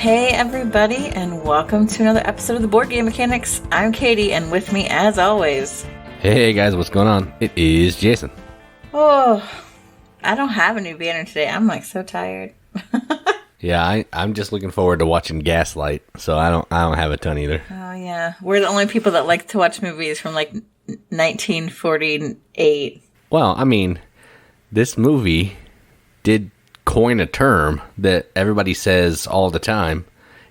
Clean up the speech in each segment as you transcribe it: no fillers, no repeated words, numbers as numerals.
Hey everybody, and welcome to another episode of the Board Game Mechanics. I'm Katie, and with me, as always... Hey guys, what's going on? It is Jason. Oh, I don't have a new banner today. I'm so tired. Yeah, I'm just looking forward to watching Gaslight, so I don't have a ton either. Oh yeah, we're the only people that like to watch movies from 1948. Well, I mean, this movie did coin a term that everybody says all the time,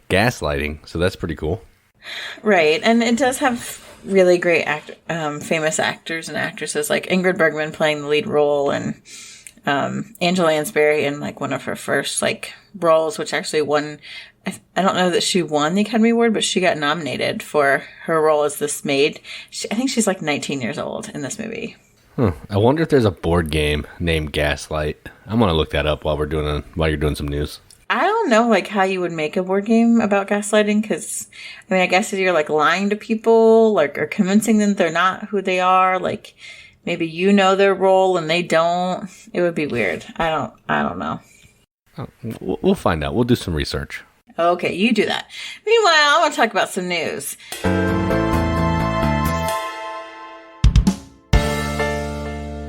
gaslighting, so that's pretty cool. Right, and it does have really great famous actors and actresses, like Ingrid Bergman playing the lead role, and Angela Lansbury in one of her first roles, which actually won. I don't know that she won the Academy Award, but she got nominated for her role as this maid. I think she's 19 years old in this movie. I wonder if there's a board game named Gaslight. I'm gonna look that up while you're doing some news. I don't know how you would make a board game about gaslighting, because I guess if you're lying to people, or convincing them they're not who they are, maybe you know their role and they don't. It would be weird. I don't know. Oh, we'll find out. We'll do some research. Okay, you do that. Meanwhile, I want to talk about some news.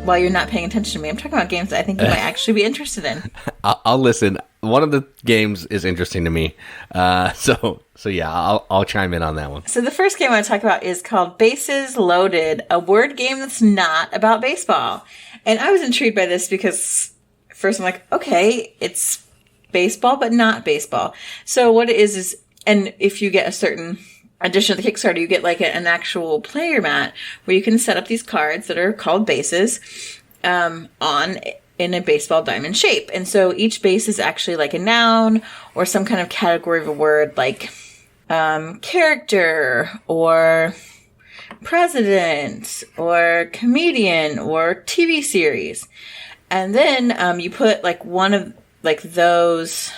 While you're not paying attention to me, I'm talking about games that I think you might actually be interested in. I'll listen. One of the games is interesting to me. So yeah, I'll chime in on that one. So the first game I want to talk about is called Bases Loaded, a word game that's not about baseball. And I was intrigued by this because first I'm okay, it's baseball, but not baseball. So what it is, and if you get a certain addition to the Kickstarter, you get an actual player mat where you can set up these cards that are called bases in a baseball diamond shape. And so each base is actually a noun or some kind of category of a word, character or president or comedian or TV series. And then you put one of those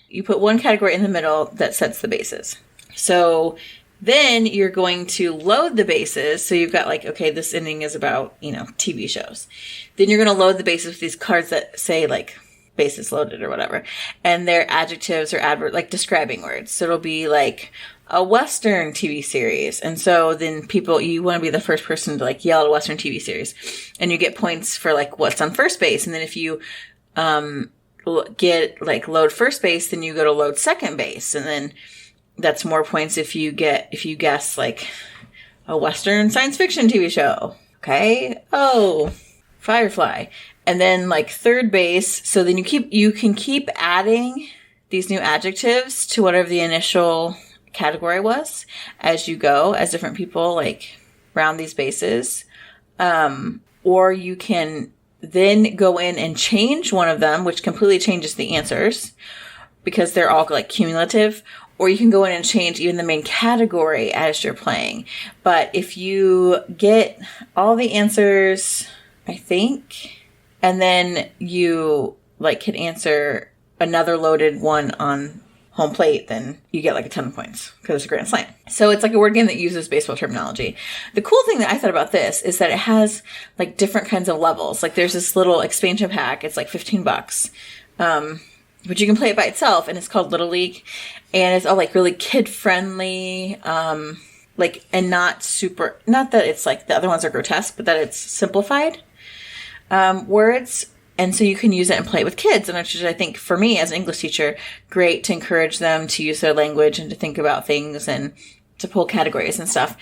you put one category in the middle that sets the bases. So then you're going to load the bases. So you've got okay, this ending is about, TV shows. Then you're going to load the bases with these cards that say bases loaded or whatever. And they're adjectives or describing words. So it'll be a Western TV series. And so then you want to be the first person to yell at a Western TV series. And you get points for what's on first base. And then if you, get load first base, then you go to load second base. And then that's more points if you guess a Western science fiction TV show. Okay. Oh, Firefly. And then third base. So then you can keep adding these new adjectives to whatever the initial category was as you go, as different people round these bases. Or you can then go in and change one of them, which completely changes the answers because they're all cumulative. Or you can go in and change even the main category as you're playing. But if you get all the answers, I think, and then you can answer another loaded one on home plate, then you get a ton of points because it's a grand slam. So it's a word game that uses baseball terminology. The cool thing that I thought about this is that it has different kinds of levels. There's this little expansion pack. It's $15. But you can play it by itself, and it's called Little League, and it's all really kid friendly, and not that it's the other ones are grotesque, but that it's simplified words. And so you can use it and play it with kids, and which is, I think, for me as an English teacher, great to encourage them to use their language and to think about things and to pull categories and stuff.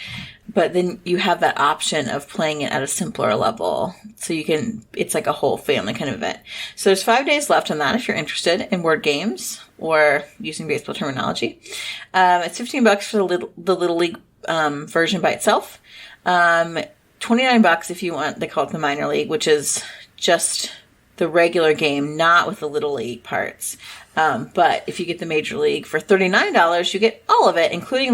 But then you have that option of playing it at a simpler level. So it's a whole family kind of event. So there's 5 days left on that if you're interested in word games or using baseball terminology. It's $15 for the Little League version by itself. $29 if you want, they call it the Minor League, which is just the regular game, not with the Little League parts. But if you get the Major League for $39, you get all of it, including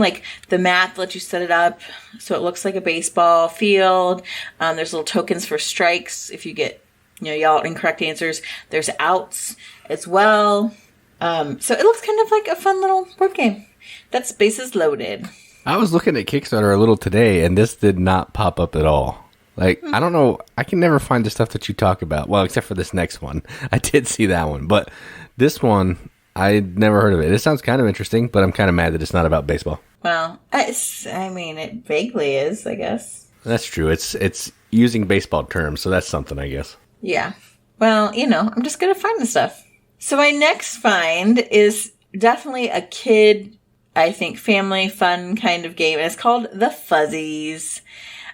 the mat that lets you set it up so it looks like a baseball field. There's little tokens for strikes if you get, y'all incorrect answers. There's outs as well. So it looks kind of like a fun little board game. That's Bases Loaded. I was looking at Kickstarter a little today, and this did not pop up at all. I don't know. I can never find the stuff that you talk about. Well, except for this next one. I did see that one. But this one, I'd never heard of it. It sounds kind of interesting, but I'm kind of mad that it's not about baseball. Well, it vaguely is, I guess. That's true. It's using baseball terms, so that's something, I guess. Yeah. Well, I'm just going to find the stuff. So my next find is definitely a kid, I think, family fun kind of game. And it's called the Fuzzies.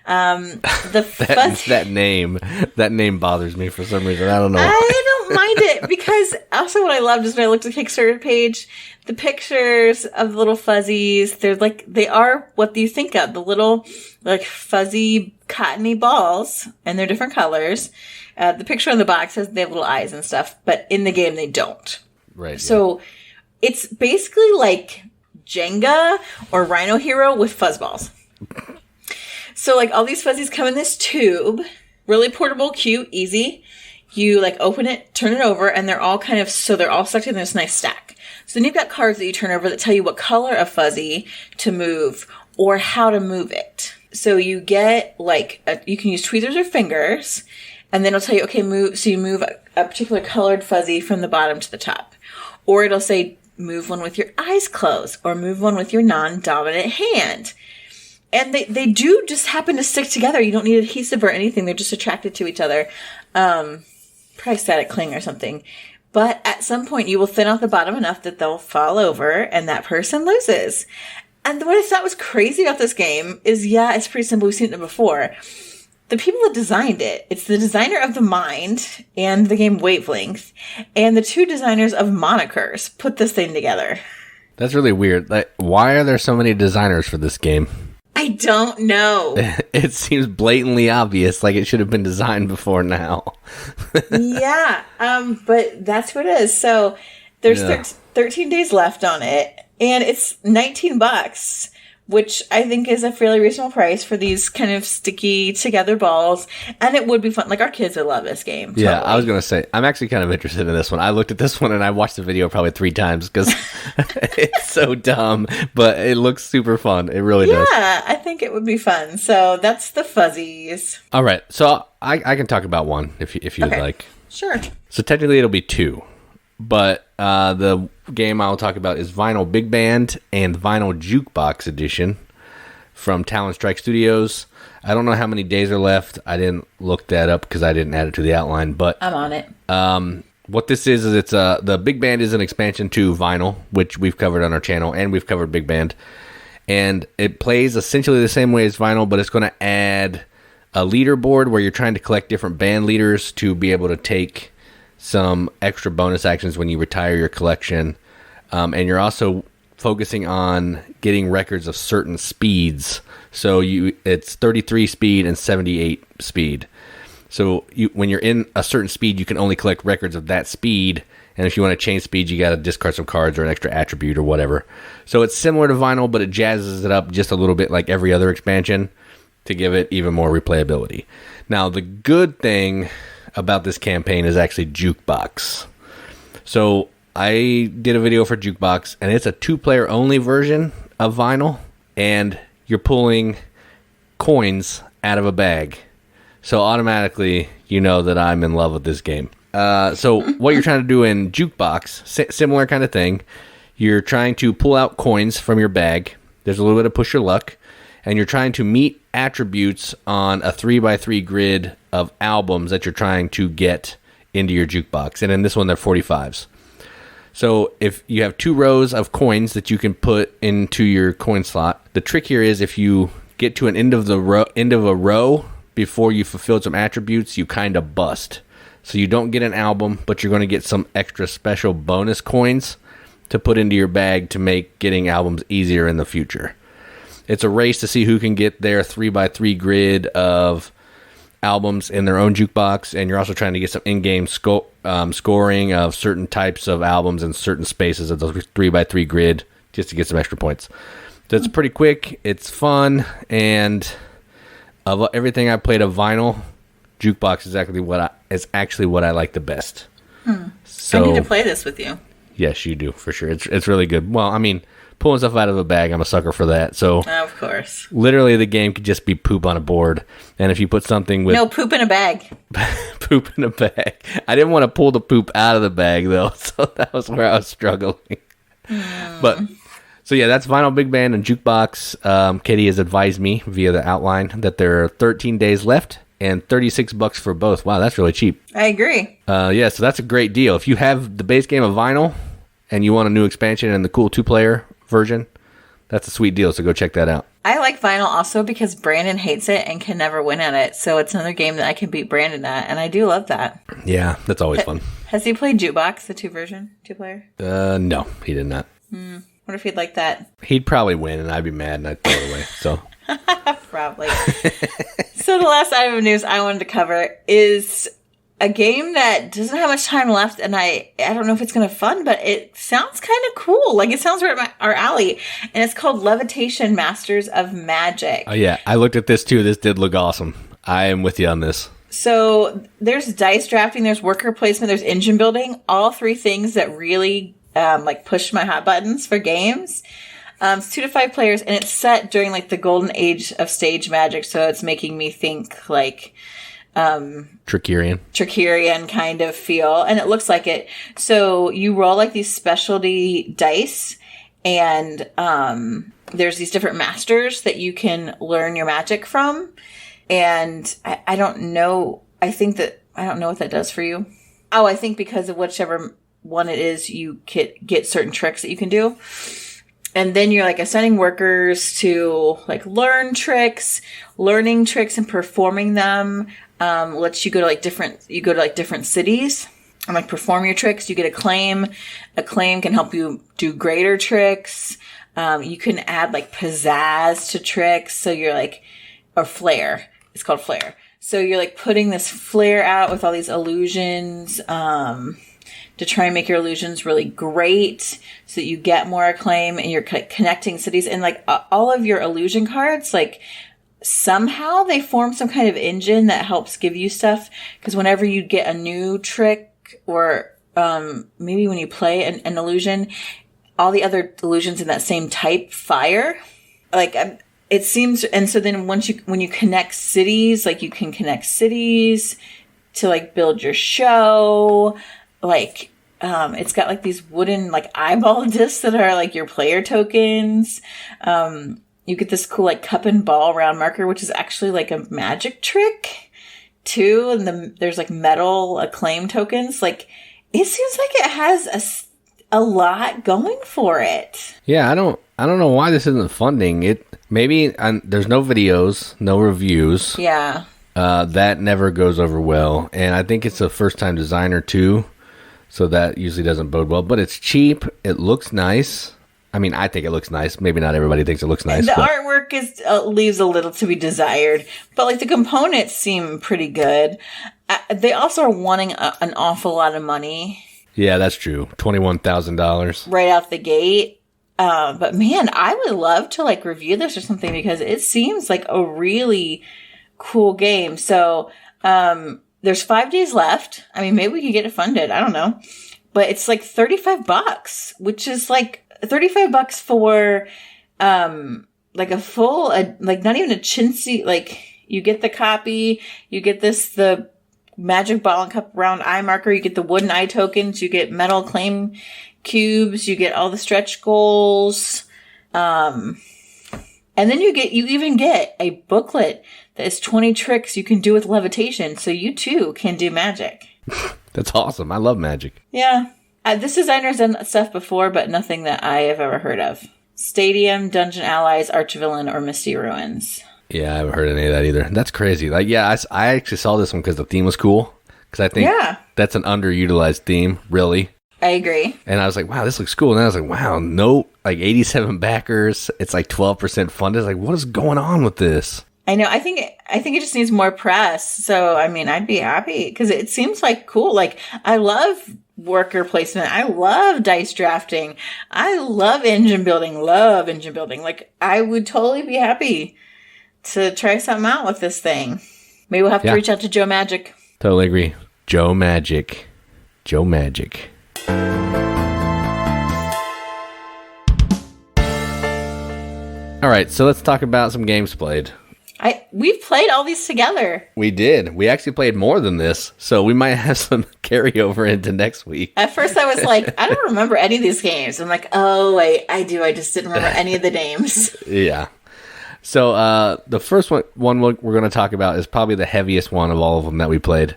That name bothers me for some reason. I don't know. I don't mind it because also what I loved is when I looked at the Kickstarter page, the pictures of the little fuzzies, they are what you think of, the little like fuzzy cottony balls, and they're different colors. The picture on the box says they have little eyes and stuff, but in the game they don't. Right. So it's basically like Jenga or Rhino Hero with fuzzballs. So, like, all these fuzzies come in this tube. Really portable, cute, easy. You, like, open it, turn it over, and they're all they're all stuck in this nice stack. So then you've got cards that you turn over that tell you what color of fuzzy to move or how to move it. So you get, you can use tweezers or fingers, and then it'll tell you, okay, move. So you move a particular colored fuzzy from the bottom to the top. Or it'll say, move one with your eyes closed, or move one with your non-dominant hand. And they do just happen to stick together. You don't need adhesive or anything. They're just attracted to each other. Probably static cling or something. But at some point, you will thin out the bottom enough that they'll fall over and that person loses. And what I thought was crazy about this game is, it's pretty simple. We've seen it before. The people that designed it, it's the designer of the Mind and the game Wavelength, and the two designers of Monikers put this thing together. That's really weird. Like, why are there so many designers for this game? I don't know. It seems blatantly obvious, like it should have been designed before now. Yeah, but that's what it is. So there's 13 days left on it, and it's $19, which I think is a fairly reasonable price for these kind of sticky together balls. And it would be fun. Like, our kids would love this game. Totally. Yeah, I was going to say, I'm actually kind of interested in this one. I looked at this one and I watched the video probably 3 times because it's so dumb, but it looks super fun. It really does. Yeah, I think it would be fun. So that's the Fuzzies. All right. So I can talk about one if you'd like. Sure. So technically it'll be 2. But the game I'll talk about is Vinyl Big Band and Vinyl Jukebox Edition from Talon Strike Studios. I don't know how many days are left. I didn't look that up because I didn't add it to the outline. But I'm on it. What this is it's the Big Band is an expansion to Vinyl, which we've covered on our channel, and we've covered Big Band. And it plays essentially the same way as Vinyl, but it's going to add a leaderboard where you're trying to collect different band leaders to be able to take some extra bonus actions when you retire your collection. And you're also focusing on getting records of certain speeds. So it's 33 speed and 78 speed. So when you're in a certain speed, you can only collect records of that speed. And if you want to change speed, you got to discard some cards or an extra attribute or whatever. So it's similar to Vinyl, but it jazzes it up just a little bit like every other expansion to give it even more replayability. Now, the good thing about this campaign is actually Jukebox. So I did a video for Jukebox, and it's a 2-player only version of Vinyl, and you're pulling coins out of a bag. So automatically, you know that I'm in love with this game. So what you're trying to do in Jukebox, similar kind of thing. You're trying to pull out coins from your bag. There's a little bit of push your luck. And you're trying to meet attributes on a 3x3 grid of albums that you're trying to get into your jukebox. And in this one, they're 45s. So if you have 2 rows of coins that you can put into your coin slot, the trick here is if you get to an end of a row before you fulfilled some attributes, you kind of bust. So you don't get an album, but you're going to get some extra special bonus coins to put into your bag to make getting albums easier in the future. It's a race to see who can get their 3x3 grid of albums in their own jukebox, and you're also trying to get some in-game scoring of certain types of albums in certain spaces of the 3x3 grid just to get some extra points. So it's pretty quick, it's fun, and of everything I played of Vinyl, Jukebox is actually what I like the best. So I need to play this with you. Yes, you do, for sure. It's really good. Well, I mean, pulling stuff out of a bag, I'm a sucker for that. So, of course. Literally, the game could just be poop on a board. And if you put something with... No, poop in a bag. Poop in a bag. I didn't want to pull the poop out of the bag, though. So that was where I was struggling. But... So yeah, that's Vinyl Big Band and Jukebox. Katie has advised me via the outline that there are 13 days left and $36 for both. Wow, that's really cheap. I agree. Yeah, so that's a great deal. If you have the base game of Vinyl and you want a new expansion and the cool 2-player version, that's a sweet deal, so go check that out. I like Vinyl also because Brandon hates it and can never win at it, so it's another game that I can beat Brandon at, and I do love that. Yeah, that's always fun. Has he played Jukebox, the 2-player? No, he did not. What if he'd like that? He'd probably win, and I'd be mad, and I'd throw it away. So probably. So the last item of news I wanted to cover is a game that doesn't have much time left, and I don't know if it's going to fun, but it sounds kind of cool. Like, it sounds right up our alley, and it's called Levitation Masters of Magic. Oh, yeah. I looked at this, too. This did look awesome. I am with you on this. So there's dice drafting, there's worker placement, there's engine building, all three things that really... push my hot buttons for games. It's 2 to 5 players, and it's set during like the golden age of stage magic, so it's making me think like Trickerian kind of feel, and it looks like it. So you roll like these specialty dice, and there's these different masters that you can learn your magic from. And I don't know. I don't know what that does for you. Oh, I think because of whichever one it is, you get certain tricks that you can do. And then you're like assigning workers to like learning tricks and performing them. Lets you go to different cities and like perform your tricks. You get acclaim. Acclaim can help you do greater tricks. You can add like pizzazz to tricks. So you're like, or flair. It's called flair. So you're like putting this flair out with all these illusions, to try and make your illusions really great so that you get more acclaim, and you're connecting cities, and like all of your illusion cards, like somehow they form some kind of engine that helps give you stuff. Because whenever you get a new trick, or maybe when you play an illusion, all the other illusions in that same type fire. Like it seems, and so then when you connect cities, like you can connect cities to like build your show. Like, it's got like these wooden like eyeball discs that are like your player tokens. You get this cool like cup and ball round marker, which is actually like a magic trick too. And there's like metal acclaim tokens. Like, it seems like it has a lot going for it. Yeah, I don't know why this isn't funding it. Maybe there's no videos, no reviews. Yeah. That never goes over well. And I think it's a first time designer too. So that usually doesn't bode well, but it's cheap. It looks nice. I mean, I think it looks nice. Maybe not everybody thinks it looks nice. The artwork leaves a little to be desired, but like the components seem pretty good. They also are wanting an awful lot of money. Yeah, that's true. $21,000 right out the gate. But man, I would love to like review this or something because it seems like a really cool game. So, there's 5 days left. I mean, maybe we can get it funded. I don't know. But it's like $35, which is like $35 for, like a full, like not even a chintzy, like you get the copy, you get the magic ball and cup round eye marker, you get the wooden eye tokens, you get metal claim cubes, you get all the stretch goals. And then you even get a booklet that is 20 tricks you can do with levitation, so you too can do magic. That's awesome. I love magic. Yeah. This designer's done stuff before, but nothing that I have ever heard of. Stadium, Dungeon Allies, Archvillain, or Misty Ruins. Yeah, I haven't heard any of that either. That's crazy. Like, yeah, I actually saw this one because the theme was cool. Because I think that's an underutilized theme, really. I agree. And I was like, wow, this looks cool. And then I was like, wow, no, like 87 backers. It's like 12% funded. Like, what is going on with this? I know. I think it just needs more press. So, I mean, I'd be happy because it seems like cool. Like, I love worker placement. I love dice drafting. I love engine building. Like, I would totally be happy to try something out with this thing. Maybe we'll have to reach out to Joe Magic. Totally agree. Joe Magic. All right, so let's talk about some games played. We've played all these together. We did. We actually played more than this, so we might have some carryover into next week. At first, I was like, I don't remember any of these games. I'm like, oh, wait, I do. I just didn't remember any of the names. Yeah. So the first one we're going to talk about is probably the heaviest one of all of them that we played.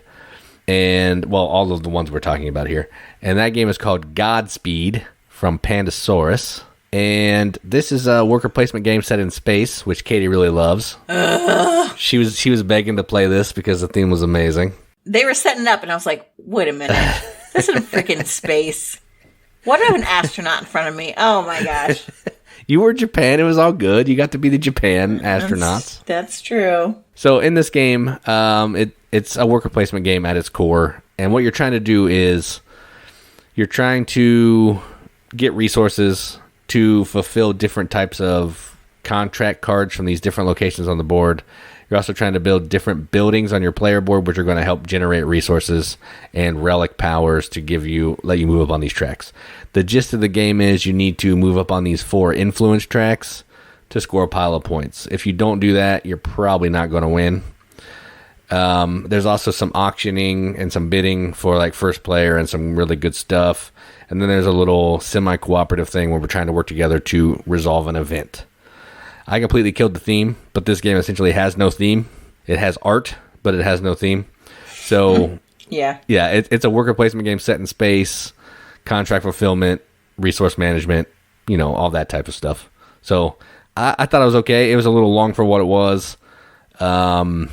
And, well, all of the ones we're talking about here. And that game is called Godspeed from Pandasaurus. And this is a worker placement game set in space, which Katie really loves. She was begging to play this because the theme was amazing. They were setting it up, and I was like, wait a minute. This is freaking space. What do I have an astronaut in front of me? Oh, my gosh. You were Japan. It was all good. You got to be the Japan astronauts. That's true. So in this game, it's a worker placement game at its core. And what you're trying to do is you're trying to get resources to fulfill different types of contract cards from these different locations on the board. You're also trying to build different buildings on your player board, which are going to help generate resources and relic powers to let you move up on these tracks. The gist of the game is you need to move up on these 4 influence tracks to score a pile of points. If you don't do that, you're probably not going to win. There's also some auctioning and some bidding for like first player and some really good stuff. And then there's a little semi-cooperative thing where we're trying to work together to resolve an event. I completely killed the theme, but this game essentially has no theme. It has art, but it has no theme. So, yeah, it's a worker placement game set in space, contract fulfillment, resource management, all that type of stuff. So I thought it was okay. It was a little long for what it was. I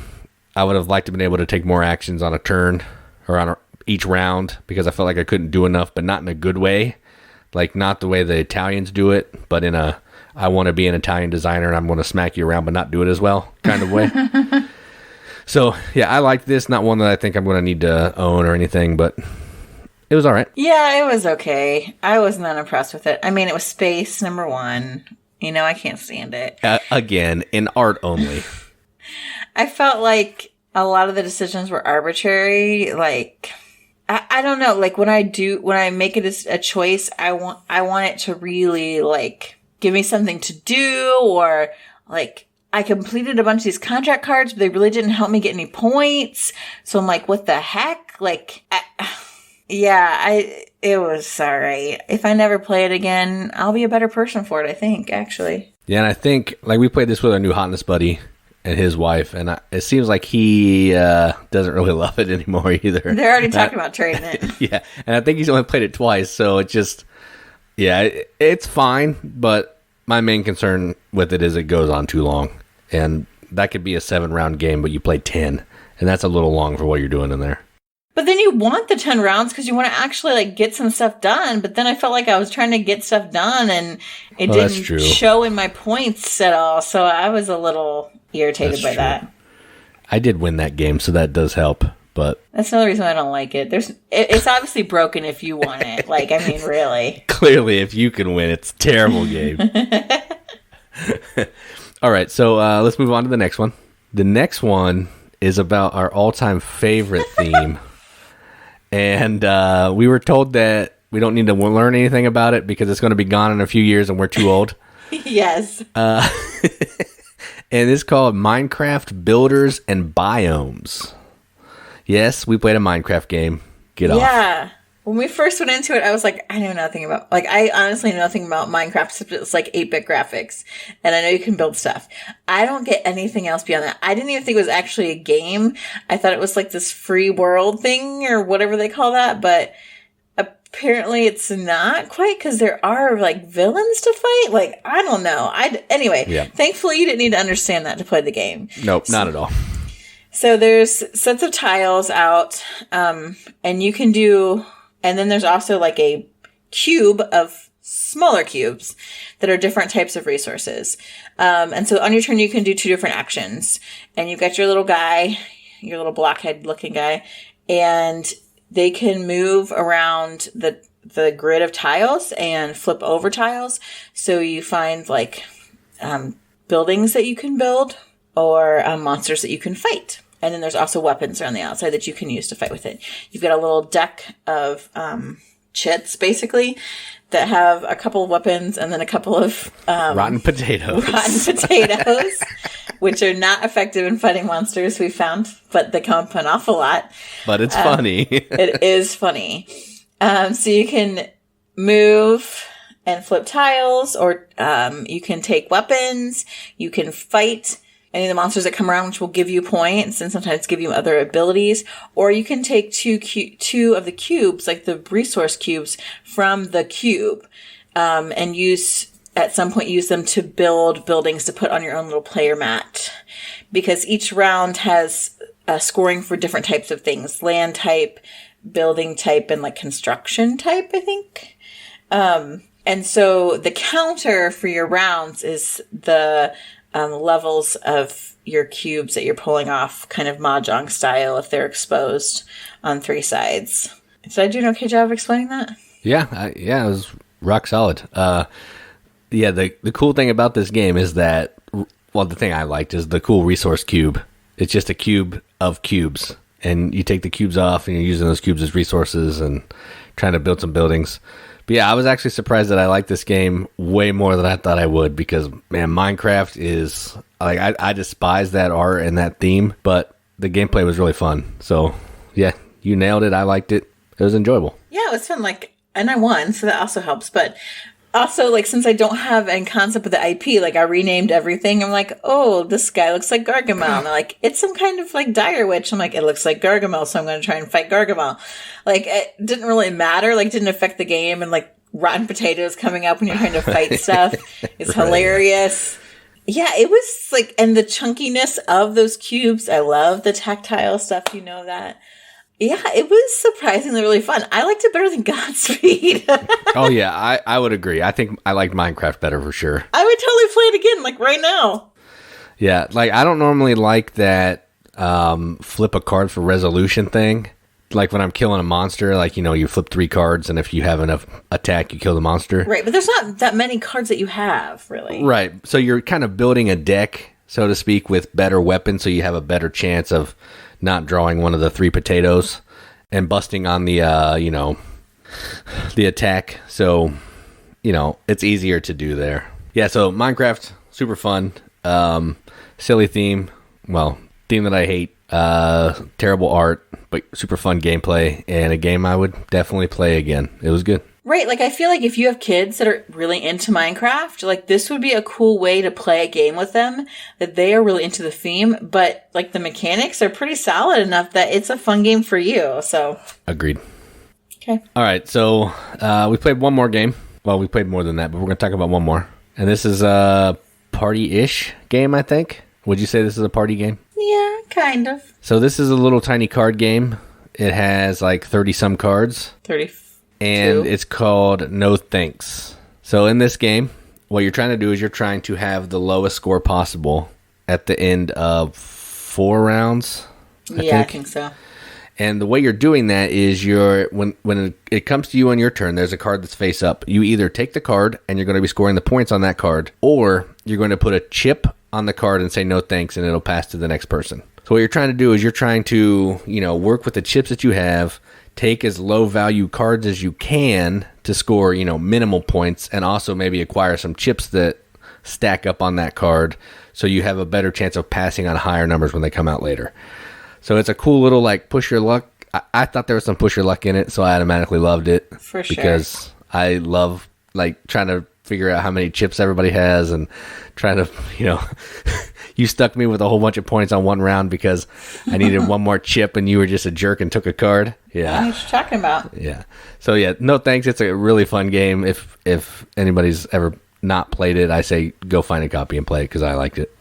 would have liked to have been able to take more actions on a turn or on each round because I felt like I couldn't do enough, but not in a good way. Like, not the way the Italians do it, but in a, I want to be an Italian designer and I'm going to smack you around, but not do it as well kind of way. So, yeah, I like this. Not one that I think I'm going to need to own or anything, but it was all right. Yeah, it was okay. I was not impressed with it. I mean, it was space, number one. I can't stand it. Again, in art only. I felt like a lot of the decisions were arbitrary. Like, I don't know. Like, when I make it a choice, I want it to really, like, give me something to do, or, like, I completed a bunch of these contract cards, but they really didn't help me get any points. So I'm like, what the heck? Like, it was all right. If I never play it again, I'll be a better person for it, I think, actually. Yeah, and I think, like, we played this with our new hotness buddy and his wife, and it seems like he doesn't really love it anymore either. They're already talking about trading it. Yeah, and I think he's only played it twice, so it just, it's fine, but my main concern with it is it goes on too long, and that could be a 7-round game, but you play 10, and that's a little long for what you're doing in there. But then you want the 10 rounds because you want to actually, like, get some stuff done. But then I felt like I was trying to get stuff done and it didn't show in my points at all. So I was a little irritated by that. I did win that game, so that does help. But that's another reason I don't like it. It's obviously broken if you want it. Like, I mean, really. Clearly, if you can win, it's a terrible game. All right, so let's move on to the next one. The next one is about our all-time favorite theme. And we were told that we don't need to learn anything about it because it's going to be gone in a few years and we're too old. Yes. And it's called Minecraft Builders and Biomes. Yes, we played a Minecraft game. Get off. Yeah. When we first went into it, I was like, I know nothing about, like, I honestly know nothing about Minecraft, except it's like 8-bit graphics. And I know you can build stuff. I don't get anything else beyond that. I didn't even think it was actually a game. I thought it was like this free world thing or whatever they call that. But apparently it's not quite, because there are, like, villains to fight. Like, I don't know. Anyway, Thankfully you didn't need to understand that to play the game. Nope, not at all. So there's sets of tiles out, and you can do... And then there's also like a cube of smaller cubes that are different types of resources. And so on your turn, you can do 2 different actions. And you've got your little guy, your little blockhead looking guy, and they can move around the grid of tiles and flip over tiles. So you find like buildings that you can build or monsters that you can fight. And then there's also weapons around the outside that you can use to fight with it. You've got a little deck of chits, basically, that have a couple of weapons and then a couple of rotten potatoes. Which are not effective in fighting monsters, we found, but they come up an awful lot. But it's funny. It is funny. So you can move and flip tiles, or you can take weapons, you can fight any of the monsters that come around, which will give you points and sometimes give you other abilities, or you can take two of the cubes, like the resource cubes from the cube, and at some point use them to build buildings to put on your own little player mat. Because each round has scoring for different types of things. Land type, building type, and like construction type, I think. And so the counter for your rounds is the levels of your cubes that you're pulling off, kind of mahjong style, if they're exposed on 3 sides. Did I do an okay job of explaining that? Yeah, it was rock solid. The cool thing about this game is that, well, the thing I liked is the cool resource cube. It's just a cube of cubes, and you take the cubes off, and you're using those cubes as resources and trying to build some buildings. But yeah, I was actually surprised that I liked this game way more than I thought I would, because, man, Minecraft is, like, I despise that art and that theme, but the gameplay was really fun. So, yeah, you nailed it. I liked it. It was enjoyable. Yeah, it was fun. And I won, so that also helps. But also, since I don't have any concept of the IP, I renamed everything. I'm like, oh, this guy looks like Gargamel. And they're like, it's some kind of, dire witch. I'm like, it looks like Gargamel, so I'm going to try and fight Gargamel. It didn't really matter. Didn't affect the game. And, rotten potatoes coming up when you're trying to fight stuff is hilarious. Yeah, it was, and the chunkiness of those cubes. I love the tactile stuff. You know that. Yeah, it was surprisingly really fun. I liked it better than Godspeed. Oh, yeah, I would agree. I think I liked Minecraft better for sure. I would totally play it again, right now. Yeah, I don't normally like that flip a card for resolution thing. When I'm killing a monster, you flip 3 cards, and if you have enough attack, you kill the monster. Right, but there's not that many cards that you have, really. Right, so you're kind of building a deck, so to speak, with better weapons, so you have a better chance of not drawing one of the 3 potatoes and busting on the, the attack. So, it's easier to do there. Yeah, so Minecraft, super fun. Silly theme. Well, theme that I hate. Terrible art, but super fun gameplay, and a game I would definitely play again. It was good. Right, I feel if you have kids that are really into Minecraft, this would be a cool way to play a game with them, that they are really into the theme, but, the mechanics are pretty solid enough that it's a fun game for you, so. Agreed. Okay. All right, so we played one more game. Well, we played more than that, but we're going to talk about one more. And this is a party-ish game, I think. Would you say this is a party game? Yeah, kind of. So this is a little tiny card game. It has 30-some cards. 30. And it's called No Thanks. So in this game, what you're trying to do is you're trying to have the lowest score possible at the end of 4 rounds. I think so. And the way you're doing that is when it comes to you on your turn, there's a card that's face up. You either take the card and you're going to be scoring the points on that card, or you're going to put a chip on the card and say no thanks, and it'll pass to the next person. So what you're trying to do is you're trying to, work with the chips that you have, take as low value cards as you can to score, minimal points, and also maybe acquire some chips that stack up on that card so you have a better chance of passing on higher numbers when they come out later. So it's a cool little push your luck. I thought there was some push your luck in it, so I automatically loved it. For sure. Because I love trying to figure out how many chips everybody has and trying to, you stuck me with a whole bunch of points on one round because I needed one more chip and you were just a jerk and took a card. Yeah. I know what you're talking about. Yeah. So yeah, no thanks. It's a really fun game. If anybody's ever not played it, I say go find a copy and play it because I liked it.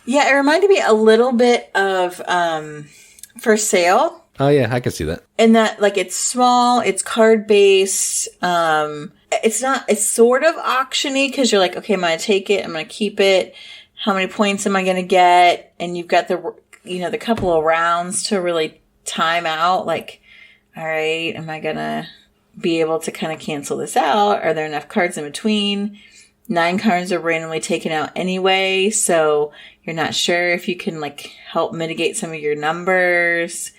Yeah, it reminded me a little bit of For Sale. Oh yeah, I can see that. In that, it's small, it's card based. It's sort of auction-y because you're okay, I'm going to take it, I'm going to keep it. How many points am I going to get? And you've got the couple of rounds to really time out. All right, am I going to be able to kind of cancel this out? Are there enough cards in between? 9 cards are randomly taken out anyway, so you're not sure if you can help mitigate some of your numbers.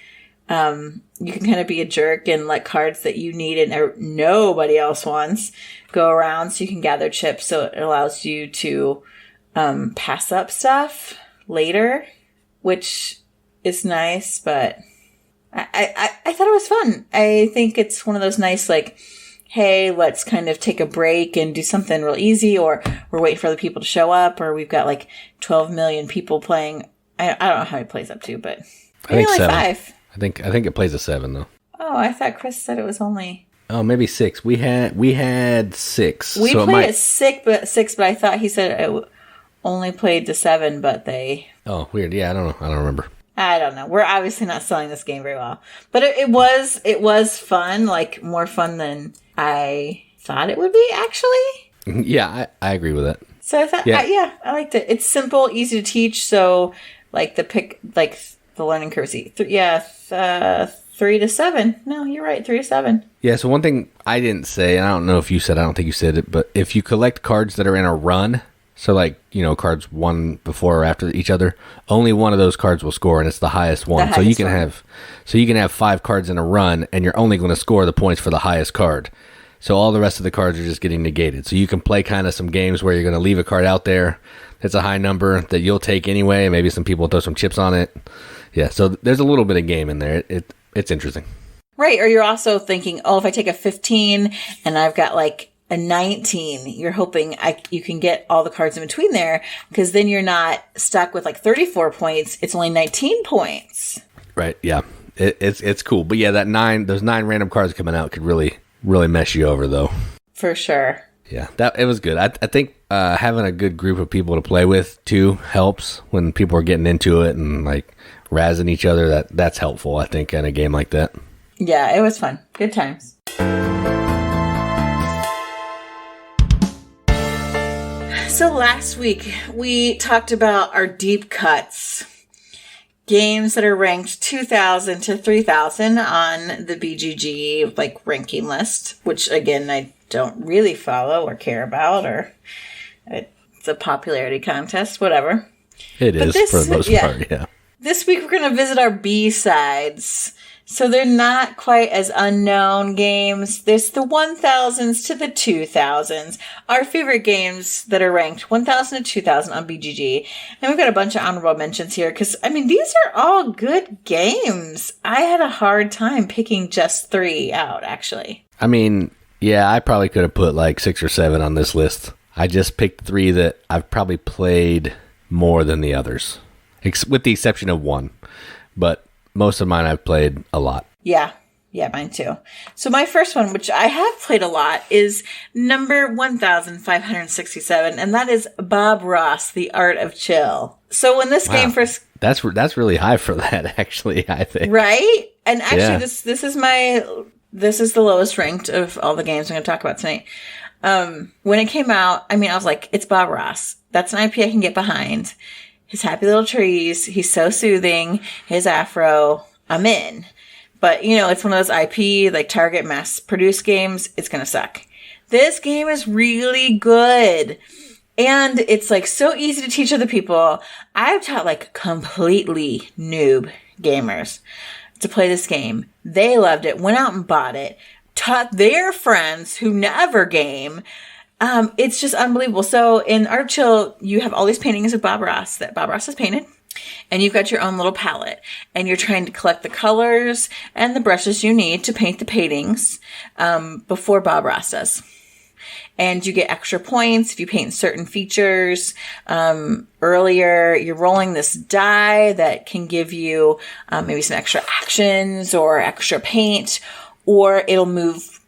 You can kind of be a jerk and let cards that you need and nobody else wants go around, so you can gather chips. So it allows you to pass up stuff later, which is nice. But I thought it was fun. I think it's one of those nice, like, hey, let's kind of take a break and do something real easy, or we're waiting for other people to show up, or we've got like 12 million people playing. I don't know how it plays up to, but maybe like 7. 5. I think it plays a 7 though. Oh, I thought Chris said it was only. Oh, maybe 6. We had 6. We played at 6, but I thought he said it only played to 7, but they. Oh, weird. Yeah, I don't know. I don't remember. I don't know. We're obviously not selling this game very well, but it was fun, like more fun than I thought it would be, actually. Yeah, I agree with that. So I thought, yeah, I liked it. It's simple, easy to teach. So like the learning curve is 3 to 7. No, you're right, 3 to 7. Yeah. So one thing I didn't say, and I don't know if you said, I don't think you said it, but if you collect cards that are in a run, so like, cards one before or after each other, only one of those cards will score, and it's the highest one. So you can have 5 cards in a run, and you're only going to score the points for the highest card. So all the rest of the cards are just getting negated. So you can play kind of some games where you're going to leave a card out there that's a high number that you'll take anyway. Maybe some people will throw some chips on it. Yeah, so there's a little bit of game in there. It's interesting. Right, or you're also thinking, if I take a 15 and I've got like a 19, you're hoping you can get all the cards in between there, because then you're not stuck with like 34 points. It's only 19 points. Right, yeah. It's cool. But yeah, those 9 random cards coming out could really mess you over, though. For sure. Yeah, it was good. I think having a good group of people to play with too helps when people are getting into it and like razzing each other. That's helpful, I think, in a game like that. Yeah, it was fun. Good times. So last week we talked about our deep cuts. Games that are ranked 2,000 to 3,000 on the BGG like ranking list, which again I don't really follow or care about, or it's a popularity contest, whatever. It is for the most part, yeah. This week we're going to visit our B-sides. So they're not quite as unknown games. There's the 1,000s to the 2,000s. Our favorite games that are ranked 1,000 to 2,000 on BGG. And we've got a bunch of honorable mentions here because, these are all good games. I had a hard time picking just 3 out, actually. Yeah, I probably could have put like 6 or 7 on this list. I just picked 3 that I've probably played more than the others, with the exception of 1. But most of mine I've played a lot. Yeah, mine too. So my first one, which I have played a lot, is number 1,567, and that is Bob Ross, The Art of Chill. So when this game first... That's really high for that, actually, I think. Right? And actually, this is the lowest ranked of all the games I'm going to talk about tonight. When it came out, I was like, it's Bob Ross. That's an IP I can get behind. His happy little trees. He's so soothing. His afro. I'm in. But, it's one of those IP, like Target mass produced games. It's going to suck. This game is really good. And it's like so easy to teach other people. I've taught like completely noob gamers to play this game. They loved it. Went out and bought it. Taught their friends who never game. It's just unbelievable. So in Art of Chill, you have all these paintings of Bob Ross that Bob Ross has painted. And you've got your own little palette. And you're trying to collect the colors and the brushes you need to paint the paintings before Bob Ross does. And you get extra points if you paint certain features. Earlier, you're rolling this die that can give you maybe some extra actions or extra paint. Or it'll move...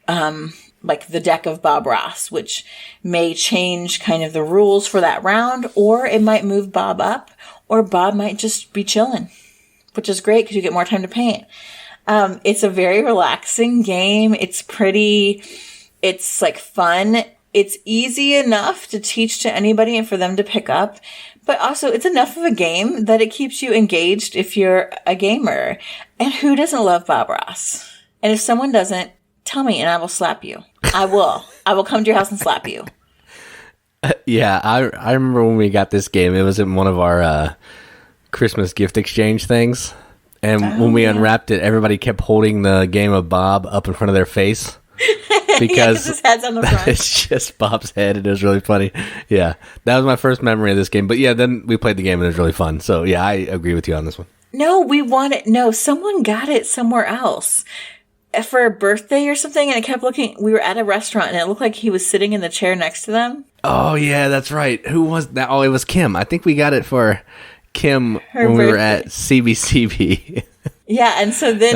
like the deck of Bob Ross, which may change kind of the rules for that round, or it might move Bob up, or Bob might just be chilling, which is great because you get more time to paint. It's a very relaxing game. It's pretty, it's like fun. It's easy enough to teach to anybody and for them to pick up, but also it's enough of a game that it keeps you engaged if you're a gamer. And who doesn't love Bob Ross? And if someone doesn't, tell me and I will slap you. I will come to your house and slap you. Yeah, I remember when we got this game. It was in one of our Christmas gift exchange things. And when we unwrapped it, everybody kept holding the game of Bob up in front of their face. Because his head's on the front. It's just Bob's head. It was really funny. Yeah, that was my first memory of this game. But yeah, then we played the game and it was really fun. So yeah, I agree with you on this one. No, someone got it somewhere else for a birthday or something. And I kept looking. We were at a restaurant and it looked like he was sitting in the chair next to them. Oh yeah, that's right. Who was that? Oh, it was Kim. I think we got it for Kim Her when birthday. we were at CBCB. Yeah, and so then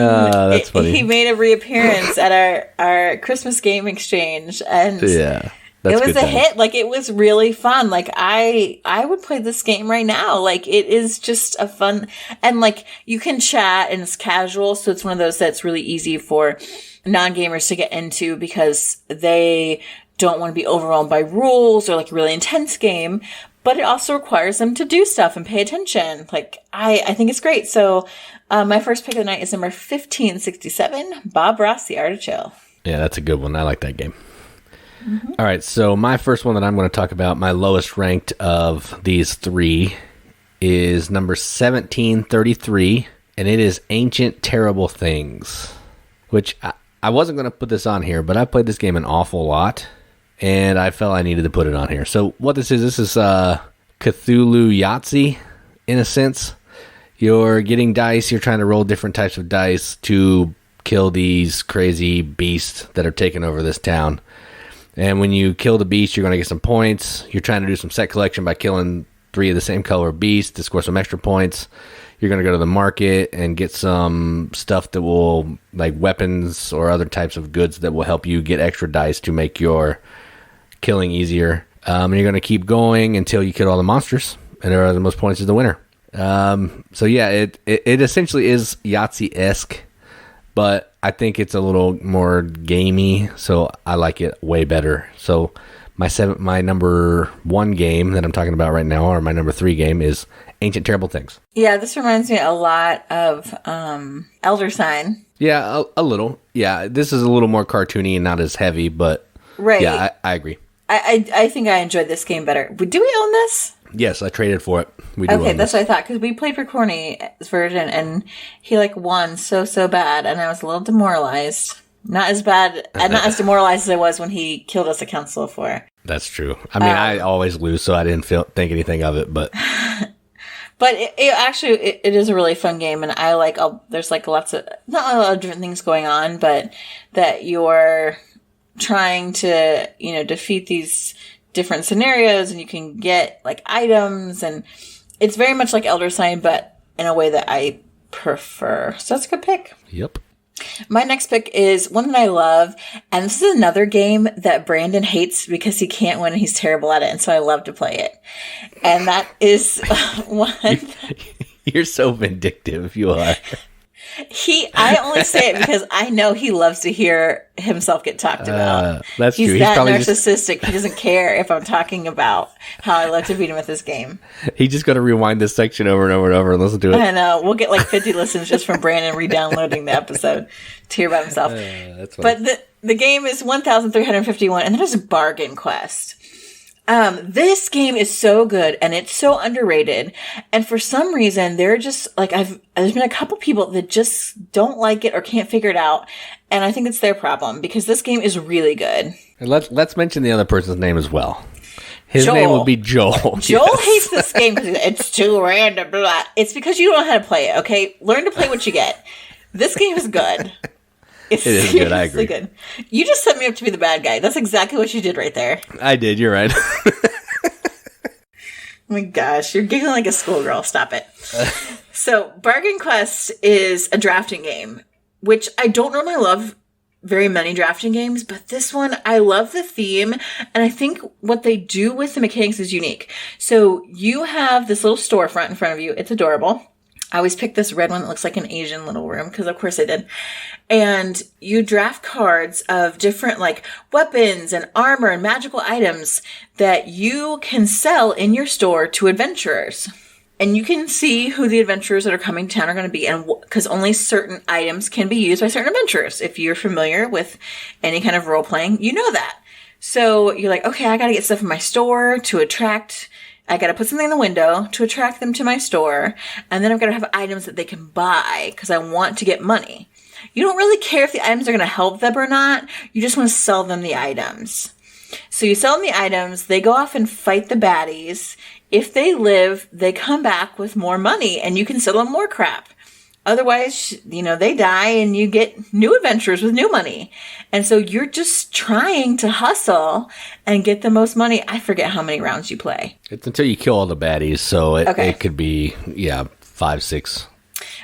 that's funny. He made a reappearance at our Christmas game exchange, and yeah, it was a hit. Like, it was really fun. Like, I would play this game right now. Like, it is just a fun, and like, you can chat and it's casual, so it's one of those that's really easy for non-gamers to get into because they don't want to be overwhelmed by rules or like a really intense game. But it also requires them to do stuff and pay attention. Like, I think it's great. So, my first pick of the night is number 1567, Bob Ross, The Art of Chill. Yeah, that's a good one. I like that game. Mm-hmm. All right, so my first one that I'm going to talk about, my lowest ranked of these three, is number 1733, and it is Ancient Terrible Things, which I wasn't going to put this on here, but I played this game an awful lot. And I felt I needed to put it on here. So what this is Cthulhu Yahtzee, in a sense. You're getting dice. You're trying to roll different types of dice to kill these crazy beasts that are taking over this town. And when you kill the beast, you're going to get some points. You're trying to do some set collection by killing 3 of the same color beasts to score some extra points. You're going to go to the market and get some stuff that will, like weapons or other types of goods that will help you get extra dice to make your killing easier. And you're going to keep going until you kill all the monsters, and whoever has the most points is the winner. So yeah, it essentially is Yahtzee-esque, but I think it's a little more gamey, so I like it way better. So my number 1 game that I'm talking about right now, or my number 3 game, is Ancient Terrible Things. Yeah, this reminds me a lot of Elder Sign. Yeah, a little. Yeah, this is a little more cartoony and not as heavy, but right. Yeah, I agree. I think I enjoyed this game better. Do we own this? Yes, I traded for it. We do. Okay, own that's this. what I thought, because we played for Corny's version, and he like won so bad, and I was a little demoralized. Not as bad, not as demoralized as I was when he killed us at Council of 4. That's true. I mean, I always lose, so I didn't think anything of it, but. But it is a really fun game, and I like. There's like lots of not a lot of different things going on, but that you're trying to defeat these different scenarios, and you can get like items, and it's very much like Elder Sign, but in a way that I prefer. So that's a good pick. Yep. My next pick is one that I love, and this is another game that Brandon hates because he can't win and he's terrible at it, and so I love to play it. And that is one. You're so vindictive, you are. I only say it because I know he loves to hear himself get talked about. That's He's true. That narcissistic. He doesn't care if I'm talking about how I love to beat him with this game. He's just going to rewind this section over and over and over and listen to it. I know. We'll get like 50 listens just from Brandon re-downloading the episode to hear about himself. That's funny. But the game is 1,351, and then there's a Bargain Quest. This game is so good and it's so underrated. And for some reason, they're just like, there's been a couple people that just don't like it or can't figure it out. And I think it's their problem because this game is really good. And let's mention the other person's name as well. His Joel. name would be Joel. Joel hates this game because it's too random. Blah. It's because you don't know how to play it. Okay. Learn to play what you get. This game is good. It is good. I agree. Good. You just set me up to be the bad guy. That's exactly what you did right there. I did. You're right. Oh my gosh, you're giggling like a schoolgirl. Stop it. So, Bargain Quest is a drafting game, which I don't normally love very many drafting games, but this one, I love the theme, and I think what they do with the mechanics is unique. So, you have this little storefront in front of you. It's adorable. I always pick this red one that looks like an Asian little room, because of course I did. And you draft cards of different like weapons and armor and magical items that you can sell in your store to adventurers. And you can see who the adventurers that are coming to town are going to be, and because only certain items can be used by certain adventurers. If you're familiar with any kind of role playing, you know that. So you're like, okay, I got to get stuff in my store to attract I got to put something in the window to attract them to my store. And then I've got to have items that they can buy because I want to get money. You don't really care if the items are going to help them or not. You just want to sell them the items. So you sell them the items. They go off and fight the baddies. If they live, they come back with more money and you can sell them more crap. Otherwise, they die and you get new adventures with new money. And so you're just trying to hustle and get the most money. I forget how many rounds you play. It's until you kill all the baddies. So it could be, 5, 6.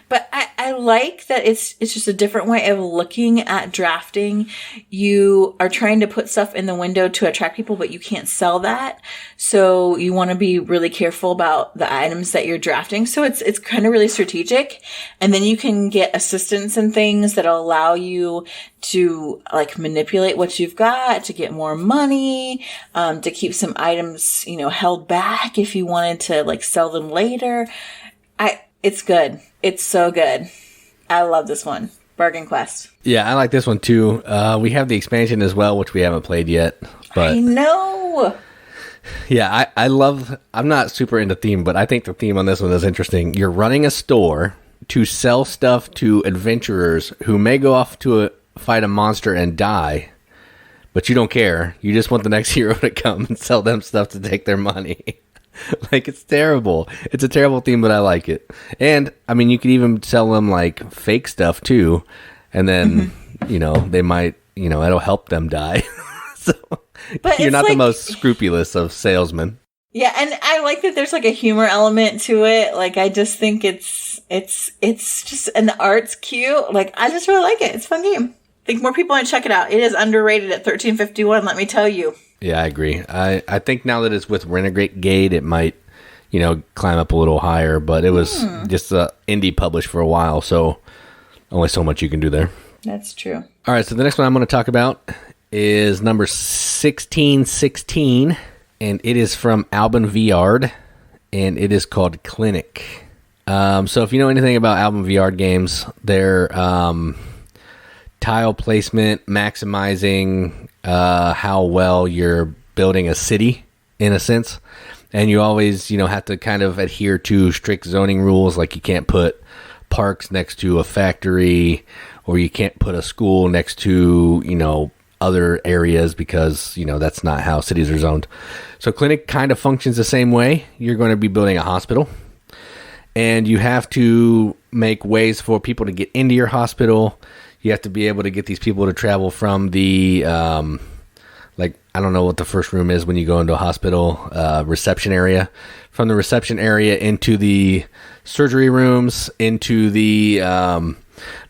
But I like that it's just a different way of looking at drafting. You are trying to put stuff in the window to attract people, but you can't sell that. So you want to be really careful about the items that you're drafting. So it's kind of really strategic. And then you can get assistance and things that'll allow you to like manipulate what you've got to get more money, to keep some items, held back if you wanted to like sell them later. It's good. It's so good. I love this one. Bargain Quest. Yeah, I like this one too. We have the expansion as well, which we haven't played yet. But I know. Yeah, I'm not super into theme, but I think the theme on this one is interesting. You're running a store to sell stuff to adventurers who may go off to fight a monster and die, but you don't care. You just want the next hero to come and sell them stuff to take their money. Like, it's terrible. It's a terrible theme, but I like it. And, I mean, you could even sell them, like, fake stuff, too. And then, they might, it'll help them die. So, but you're not the most scrupulous of salesmen. Yeah, and I like that there's, like, a humor element to it. Like, I just think it's just, and the art's cute. Like, I just really like it. It's a fun game. I think more people want to check it out. It is underrated at $13.51, let me tell you. Yeah, I agree. I think now that it's with Renegade, it might, climb up a little higher. But it was just indie published for a while, so only so much you can do there. That's true. All right, so the next one I'm going to talk about is number 1616, and it is from Album VR, and it is called Clinic. So if you know anything about Album VR games, they're tile placement, maximizing how well you're building a city, in a sense. And you always, have to kind of adhere to strict zoning rules, like you can't put parks next to a factory, or you can't put a school next to, other areas, because, that's not how cities are zoned. So Clinic kind of functions the same way. You're going to be building a hospital, and you have to make ways for people to get into your hospital. You have to be able to get these people to travel from the, I don't know what the first room is when you go into a hospital, reception area. From the reception area into the surgery rooms, into the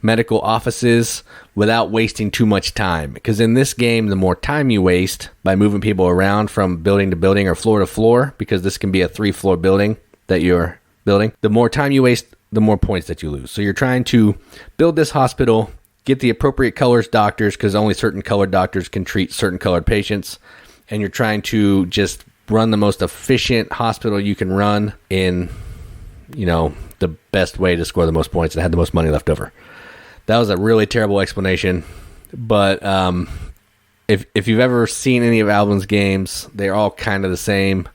medical offices, without wasting too much time. Because in this game, the more time you waste by moving people around from building to building or floor to floor, because this can be a 3-floor building that you're building, the more time you waste, the more points that you lose. So you're trying to build this hospital, get the appropriate colors doctors, because only certain colored doctors can treat certain colored patients. And you're trying to just run the most efficient hospital you can run in, the best way to score the most points and have the most money left over. That was a really terrible explanation. But if you've ever seen any of Album's games, they're all kind of the same,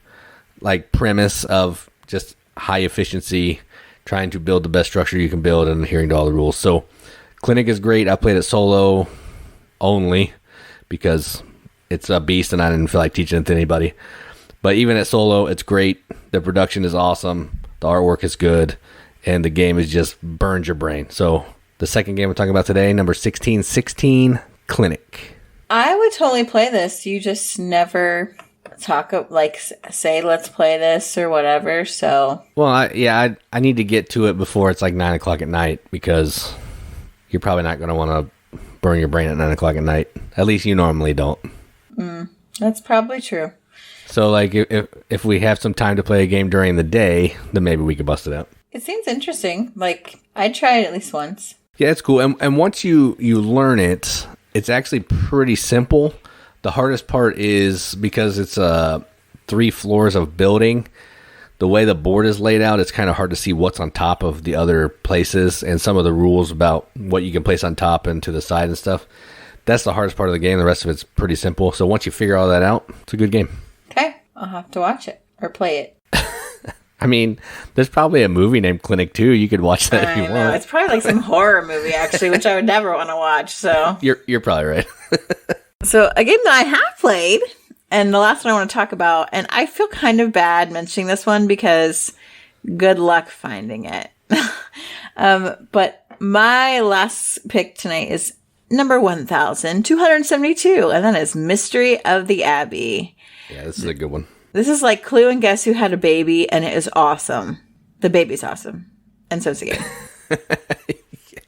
like, premise of just high efficiency, trying to build the best structure you can build and adhering to all the rules. So Clinic is great. I played it solo only because it's a beast and I didn't feel like teaching it to anybody. But even at solo, it's great. The production is awesome. The artwork is good. And the game is just burns your brain. So the second game we're talking about today, number 1616, Clinic. I would totally play this. You just never say let's play this or whatever. So well, I need to get to it before it's like 9 o'clock at night, because you're probably not going to want to burn your brain at 9 o'clock at night. At least you normally don't. That's probably true. So, like, if we have some time to play a game during the day, then maybe we could bust it out. It seems interesting. Like, I'd try it at least once. Yeah, it's cool. And once you learn it, it's actually pretty simple. The hardest part is because it's 3 floors of building. The way the board is laid out, it's kind of hard to see what's on top of the other places, and some of the rules about what you can place on top and to the side and stuff. That's the hardest part of the game. The rest of it's pretty simple. So once you figure all that out, it's a good game. Okay. I'll have to watch it or play it. I mean, there's probably a movie named Clinic 2. You could watch that if you want. It's probably like some horror movie, actually, which I would never want to watch. So You're probably right. So a game that I have played, and the last one I want to talk about, and I feel kind of bad mentioning this one because good luck finding it. But my last pick tonight is number 1272, and that is Mystery of the Abbey. Yeah, this is a good one. This is like Clue and Guess Who Had a Baby, and it is awesome. The baby's awesome. And so is the game. Yeah.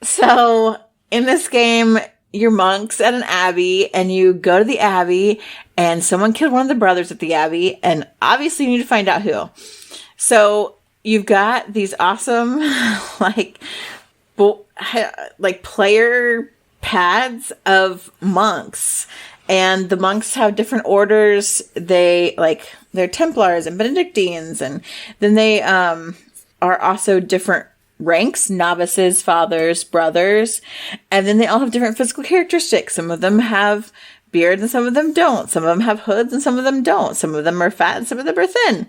So, in this game, you're monks at an abbey, and you go to the abbey, and someone killed one of the brothers at the abbey, and obviously you need to find out who. So, you've got these awesome, like player pads of monks. And the monks have different orders. They're Templars and Benedictines. And then they are also different ranks, novices, fathers, brothers. And then they all have different physical characteristics. Some of them have beards and some of them don't. Some of them have hoods and some of them don't. Some of them are fat and some of them are thin. And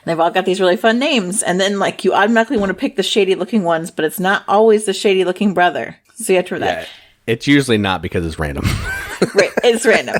they've all got these really fun names. And then you automatically want to pick the shady looking ones, but it's not always the shady looking brother. So you have to remember that. It's usually not because it's random. Right, it's random.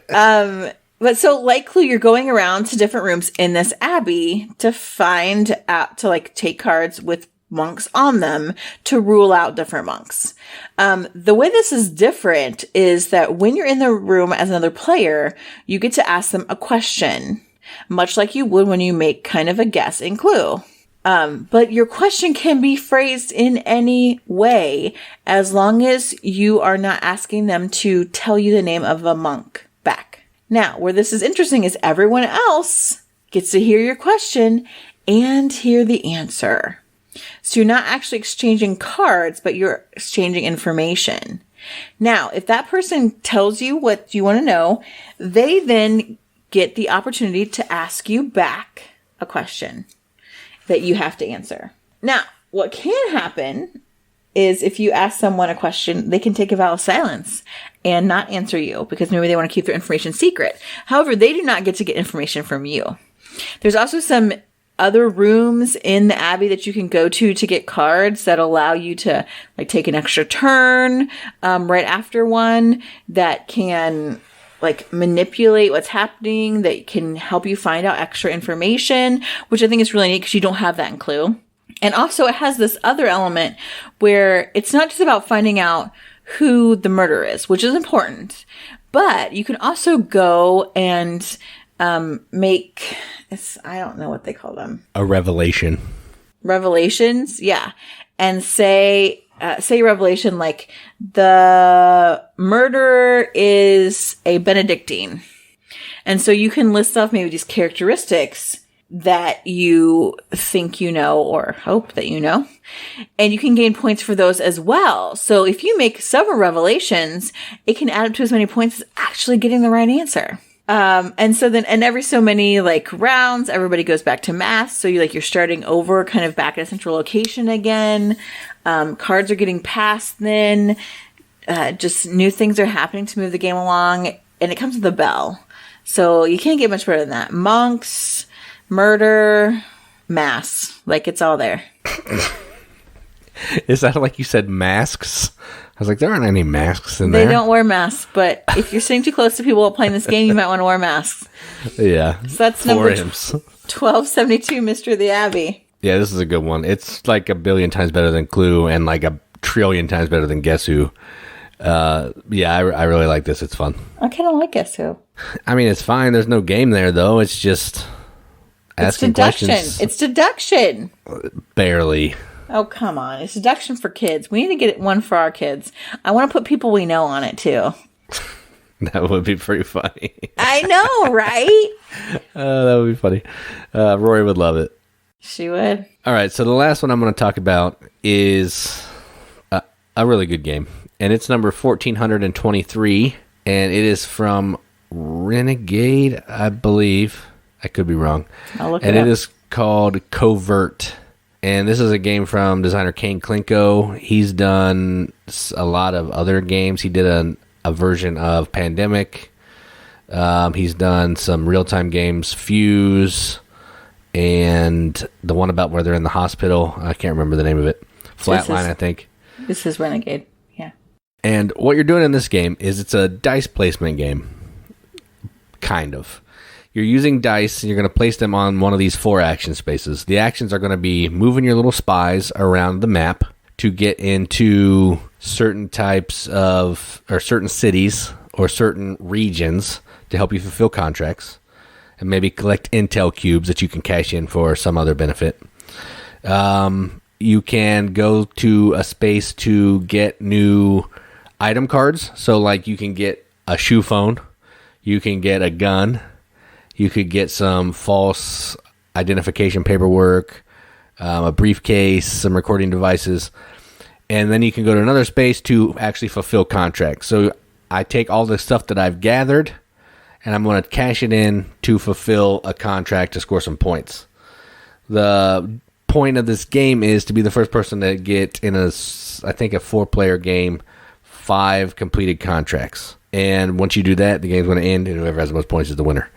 But so, like Clue, you're going around to different rooms in this abbey to find out, to take cards with monks on them to rule out different monks. The way this is different is that when you're in the room as another player, you get to ask them a question, much like you would when you make kind of a guess in Clue. But your question can be phrased in any way as long as you are not asking them to tell you the name of a monk back. Now, where this is interesting is everyone else gets to hear your question and hear the answer. So you're not actually exchanging cards, but you're exchanging information. Now, if that person tells you what you want to know, they then get the opportunity to ask you back a question that you have to answer. Now, what can happen is if you ask someone a question, they can take a vow of silence and not answer you because maybe they want to keep their information secret. However, they do not get to get information from you. There's also some other rooms in the Abbey that you can go to get cards that allow you to take an extra turn right after one that can manipulate what's happening, that can help you find out extra information, which I think is really neat because you don't have that in Clue. And also it has this other element where it's not just about finding out who the murderer is, which is important, but you can also go and make, I don't know what they call them. A revelation. Revelations? Yeah. And say revelation the murderer is a Benedictine. And so you can list off maybe these characteristics that you think you know or hope that you know. And you can gain points for those as well. So if you make several revelations, it can add up to as many points as actually getting the right answer. And so then, and every so many rounds, everybody goes back to mass. So you're starting over kind of back at a central location again. Cards are getting passed then. Just new things are happening to move the game along. And it comes with a bell. So you can't get much better than that. Monks, murder, mass. It's all there. Is that like you said masks? I was like, there aren't any masks in there. They don't wear masks, but if you're sitting too close to people while playing this game, you might want to wear masks. Yeah. So that's number 1272, Mystery of the Abbey. Yeah, this is a good one. It's a billion times better than Clue and a trillion times better than Guess Who. Yeah, I really like this. It's fun. I kind of like Guess Who. I mean, it's fine. There's no game there, though. It's just asking questions. It's deduction. Barely. Oh, come on. It's deduction for kids. We need to get one for our kids. I want to put people we know on it, too. That would be pretty funny. I know, right? That would be funny. Rory would love it. She would. All right, so the last one I'm going to talk about is a really good game. And it's number 1423. And it is from Renegade, I believe. I could be wrong. I'll look it up. And it is called Covert. And this is a game from designer Kane Klinko. He's done a lot of other games. He did a version of Pandemic. He's done some real-time games, Fuse, and the one about where they're in the hospital. I can't remember the name of it. Flatline, I think. This is Renegade. Yeah. And what you're doing in this game is it's a dice placement game. Kind of. You're using dice, and you're going to place them on one of these 4 action spaces. The actions are going to be moving your little spies around the map to get into certain types of, or certain cities, or certain regions to help you fulfill contracts, and maybe collect intel cubes that you can cash in for some other benefit. You can go to a space to get new item cards. So, like, you can get a shoe phone, you can get a gun, you could get some false identification paperwork, a briefcase, some recording devices, and then you can go to another space to actually fulfill contracts. So I take all the stuff that I've gathered, and I'm going to cash it in to fulfill a contract to score some points. The point of this game is to be the first person to get in a 4-player game, 5 completed contracts. And once you do that, the game's going to end, and whoever has the most points is the winner.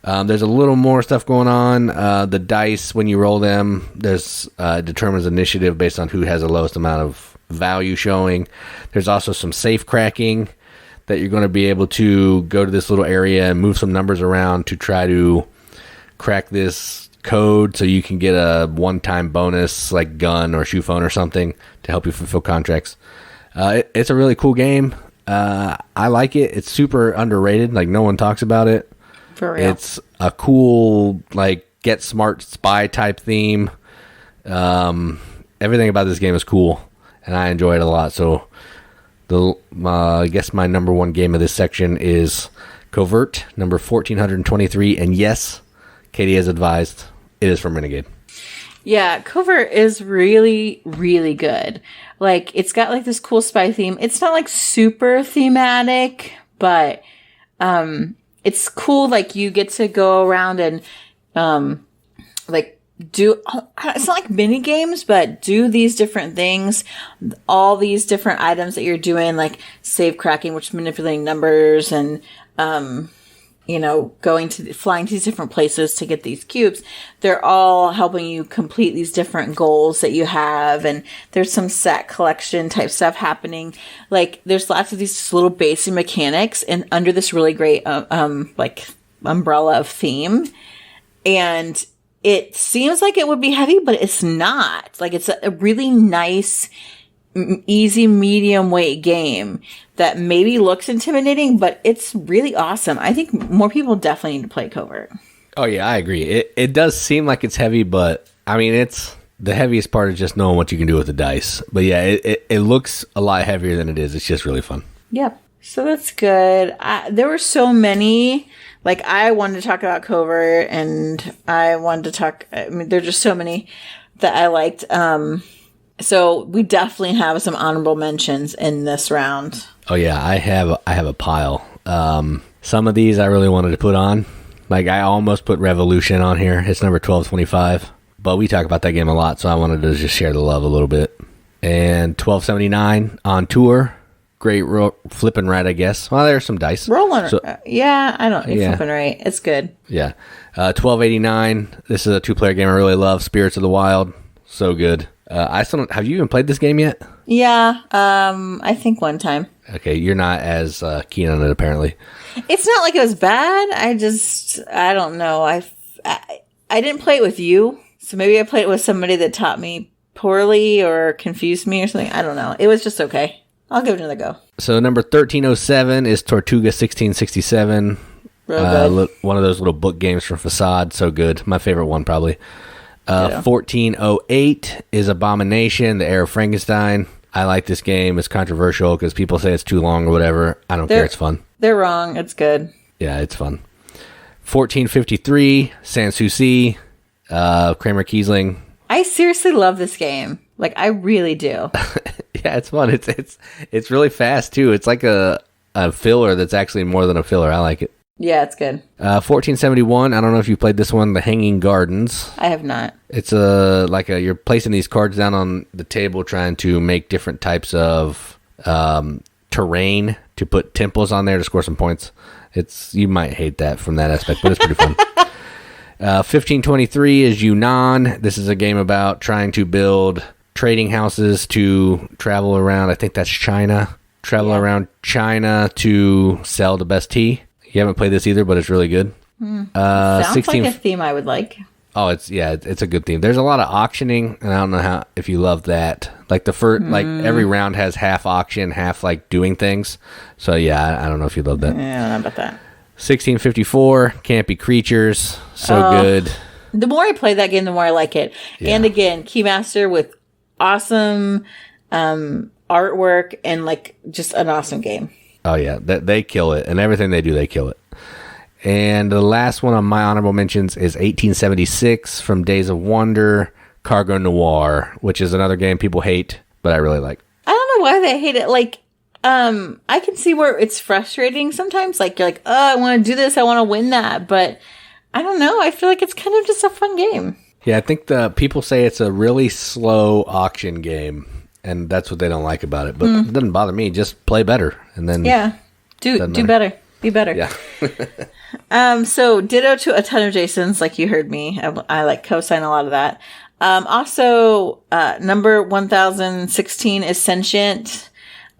There's a little more stuff going on. The dice, when you roll them, there's determines initiative based on who has the lowest amount of value showing. There's also some safe cracking that you're going to be able to go to this little area and move some numbers around to try to crack this code so you can get a one-time bonus like gun or shoe phone or something to help you fulfill contracts. It's a really cool game. I like it. It's super underrated. Like, no one talks about it. For real. It's a cool, like, get smart spy type theme. Everything about this game is cool, and I enjoy it a lot. So, I guess my number 1 game of this section is Covert, number 1423. And yes, Katie has advised, it is from Renegade. Yeah, Covert is really, really good. Like, it's got, like, this cool spy theme. It's not, like, super thematic, but it's cool. Like, you get to go around and, like, do, it's not like mini games, but do these different things, all these different items that you're doing, like safe cracking, which is manipulating numbers, and, flying to these different places to get these cubes. They're all helping you complete these different goals that you have. And there's some set collection type stuff happening. Like, there's lots of these little basic mechanics and under this really great, like, umbrella of theme. And it seems like it would be heavy, but it's not. Like, it's a really nice, easy, medium weight game that maybe looks intimidating, but it's really awesome. I think more people definitely need to play Covert. Oh yeah, I agree. It does seem like it's heavy, but I mean, it's the heaviest part is just knowing what you can do with the dice. But yeah, it looks a lot heavier than it is. It's just really fun. Yep. So that's good. There were so many. Like, I wanted to talk about Covert, and I wanted to talk. I mean, there's just so many that I liked. So we definitely have some honorable mentions in this round. Oh yeah, I have a pile. Some of these I really wanted to put on. Like, I almost put Revolution on here. It's number 1225. But we talk about that game a lot, so I wanted to just share the love a little bit. And 1279 on tour. Great flipping right, I guess. Well, there's some dice. Rolling. So, yeah, I don't. Yeah. Flipping right. It's good. Yeah. 1289. This is a 2-player game I really love. Spirits of the Wild. So good. I still don't, have you even played this game yet? Yeah. I think one time. Okay, you're not as keen on it apparently. It's not like it was bad. I don't know. I didn't play it with you, so maybe I played it with somebody that taught me poorly or confused me or something. I don't know. It was just okay. I'll give it another go. So number 1307 is Tortuga 1667. Real good. One of those little book games from Facade. So good. My favorite one probably. 1408 is Abomination, the Heir of Frankenstein. I like this game. It's controversial because people say it's too long or whatever. I don't care. It's fun. They're wrong. It's good. Yeah, it's fun. 1453, Sanssouci, Kramer Kiesling. I seriously love this game. Like, I really do. Yeah, it's fun. It's really fast too. It's like a filler that's actually more than a filler. I like it. Yeah, it's good. 1471. I don't know if you played this one, The Hanging Gardens. I have not. It's you're placing these cards down on the table, trying to make different types of terrain to put temples on there to score some points. You might hate that from that aspect, but it's pretty fun. 1523 is Yunnan. This is a game about trying to build trading houses to travel around. I think that's China. Around China to sell the best tea. You haven't played this either, but it's really good. Sounds 16... like a theme I would like. Oh, it's a good theme. There's a lot of auctioning, and I don't know if you love that. Like the first, like every round has half auction, half like doing things. So yeah, I don't know if you love that. Yeah, I don't know about that. 1654, Campy Creatures, so good. The more I play that game, the more I like it. Yeah. And again, Keymaster with awesome artwork and like just an awesome game. Oh yeah, they kill it, and everything they do, they kill it. And the last one on my honorable mentions is 1876 from Days of Wonder, Cargo Noir, which is another game people hate, but I really like. I don't know why they hate it. Like, I can see where it's frustrating sometimes. Like, you're like, oh, I want to do this, I want to win that, but I don't know. I feel like it's kind of just a fun game. Yeah, I think the people say it's a really slow auction game, and that's what they don't like about it. But it doesn't bother me. Just play better, and then do better. Be better. Yeah. So ditto to a ton of Jasons, like you heard me. I like co-sign a lot of that. Also, number 1016 is Sentient,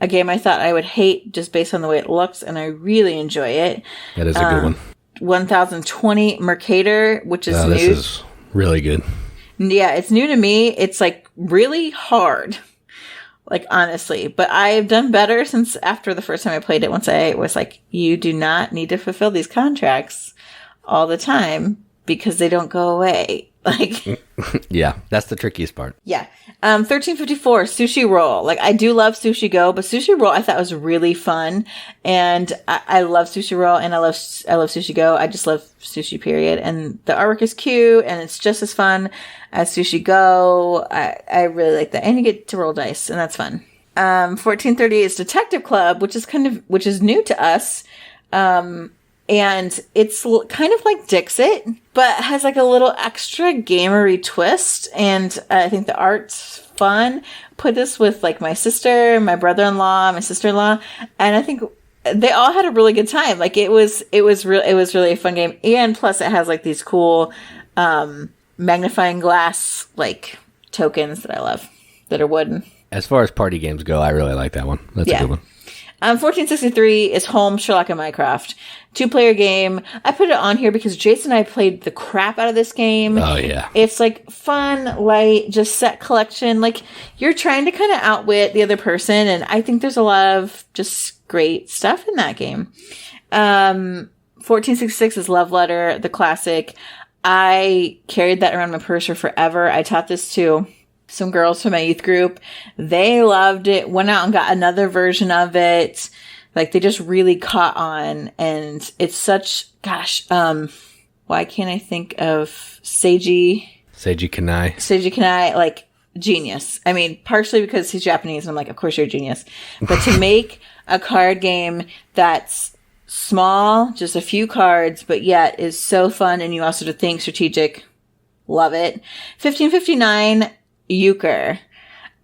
a game I thought I would hate just based on the way it looks, and I really enjoy it. That is a good one. 1020 Merkator, which is new. This is really good. Yeah, it's new to me. It's like really hard. Like, honestly, but I've done better since after the first time I played it. Once I was like, you do not need to fulfill these contracts all the time because they don't go away. Like, yeah, that's the trickiest part. Yeah. 1354 Sushi Roll. Like, I do love Sushi Go, but Sushi Roll I thought was really fun. And I love Sushi Roll and I love Sushi Go. I just love Sushi period. And the artwork is cute and it's just as fun as Sushi Go. I really like that. And you get to roll dice and that's fun. 1430 is Detective Club, which is new to us. And it's kind of like Dixit, but has like a little extra gamery twist. And I think the art's fun. Put this with like my sister, my brother-in-law, my sister-in-law. And I think they all had a really good time. Like it was really a fun game. And plus it has like these cool, magnifying glass, like tokens that I love that are wooden. As far as party games go, I really like that one. That's a good one. 1463 is Holmes, Sherlock, and Mycroft. 2-player game. I put it on here because Jason and I played the crap out of this game. Oh, yeah. It's like fun, light, just set collection. Like you're trying to kind of outwit the other person. And I think there's a lot of just great stuff in that game. 1466 is Love Letter, the classic. I carried that around my purse for forever. I taught this to some girls from my youth group. They loved it, went out and got another version of it. Like they just really caught on, and it's such, why can't I think of Seiji Kanai, like genius. I mean, partially because he's Japanese and I'm like, of course you're a genius. But to make a card game that's small, just a few cards, but yet is so fun and you also to think strategic, love it. 1559 Euchre.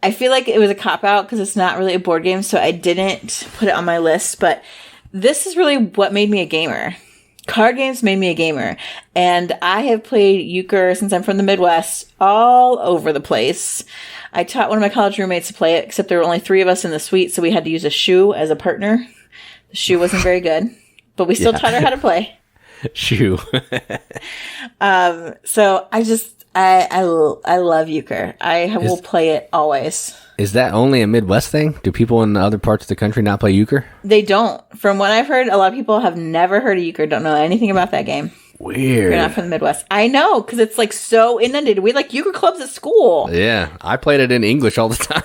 I feel like it was a cop-out because it's not really a board game, so I didn't put it on my list, but this is really what made me a gamer. Card games made me a gamer, and I have played Euchre since I'm from the Midwest all over the place. I taught one of my college roommates to play it, except there were only 3 of us in the suite, so we had to use a shoe as a partner. The shoe wasn't very good, but we still taught her how to play. Shoe. So I love Euchre. Will play it always. Is that only a Midwest thing? Do people in other parts of the country not play Euchre? They don't. From what I've heard, a lot of people have never heard of Euchre, don't know anything about that game. Weird. You're not from the Midwest. I know, because it's like so inundated. We like Euchre clubs at school. Yeah, I played it in English all the time.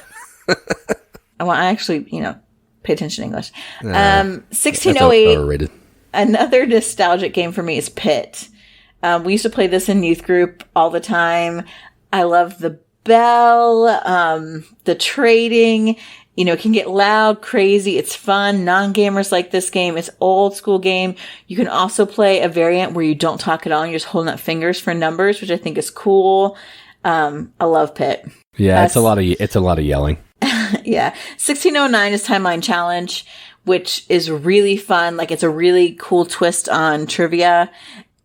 Well, I actually, pay attention to English. 1608. Overrated. Another nostalgic game for me is Pit. We used to play this in youth group all the time. I love the bell, the trading. It can get loud, crazy. It's fun. Non-gamers like this game. It's old school game. You can also play a variant where you don't talk at all. You're just holding up fingers for numbers, which I think is cool. I love Pit. Yeah, it's a lot of yelling. Yeah. 1609 is Timeline Challenge, which is really fun. Like it's a really cool twist on trivia.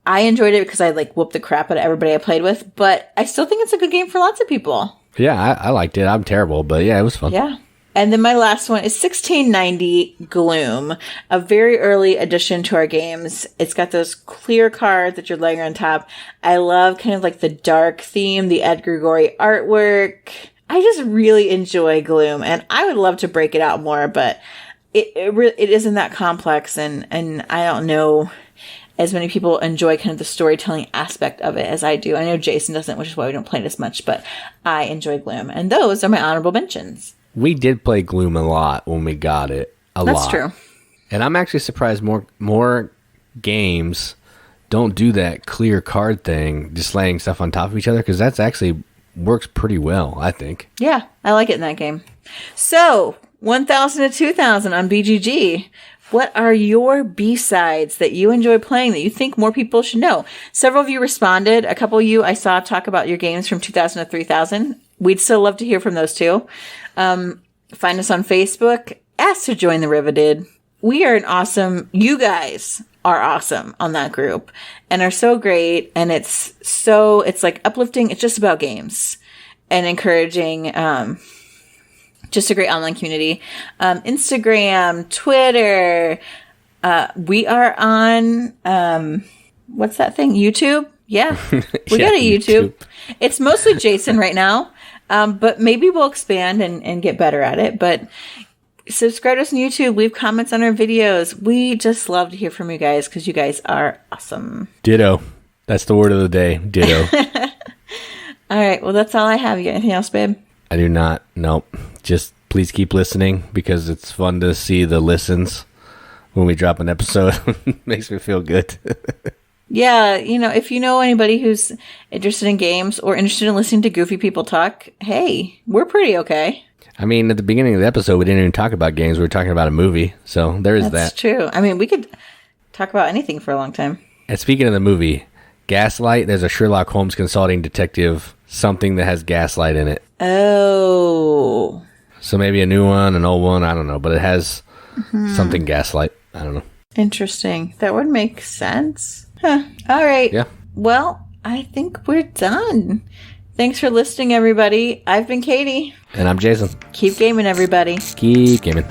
I enjoyed it because I like whooped the crap out of everybody I played with, but I still think it's a good game for lots of people. Yeah, I liked it. I'm terrible, but yeah, it was fun. Yeah. And then my last one is 1690 Gloom, a very early addition to our games. It's got those clear cards that you're laying on top. I love kind of like the dark theme, the Edgar Gorey artwork. I just really enjoy Gloom, and I would love to break it out more, but it isn't that complex, and I don't know as many people enjoy kind of the storytelling aspect of it as I do. I know Jason doesn't, which is why we don't play it as much, but I enjoy Gloom, and those are my honorable mentions. We did play Gloom a lot when we got it. That's true. And I'm actually surprised more games don't do that clear card thing, just laying stuff on top of each other, because that's actually works pretty well, I think. Yeah, I like it in that game. So, 1000 to 2000 on BGG. What are your B-sides that you enjoy playing that you think more people should know? Several of you responded. A couple of you I saw talk about your games from 2000 to 3000. We'd still love to hear from those too. Find us on Facebook. Ask to join the Riveted. We are you guys are awesome on that group and are so great. And it's like uplifting. It's just about games and encouraging, just a great online community. Instagram, Twitter. We are on, what's that thing? YouTube? Yeah. We got a YouTube. It's mostly Jason right now. But maybe we'll expand and get better at it. But subscribe to us on YouTube. Leave comments on our videos. We just love to hear from you guys because you guys are awesome. Ditto. That's the word of the day. Ditto. All right. Well, that's all I have. You got anything else, babe? I do not. Nope. Just please keep listening because it's fun to see the listens when we drop an episode. Makes me feel good. Yeah, if you know anybody who's interested in games or interested in listening to goofy people talk, hey, we're pretty okay. I mean, at the beginning of the episode, we didn't even talk about games. We were talking about a movie, so there is that. That's true. I mean, we could talk about anything for a long time. And speaking of the movie, Gaslight, there's a Sherlock Holmes consulting detective, something that has Gaslight in it. Oh. So maybe a new one, an old one, I don't know, but it has something Gaslight. I don't know. Interesting. That would make sense. Huh. All right. Yeah. Well, I think we're done. Thanks for listening, everybody. I've been Katie. And I'm Jason. Keep gaming, everybody. Keep gaming.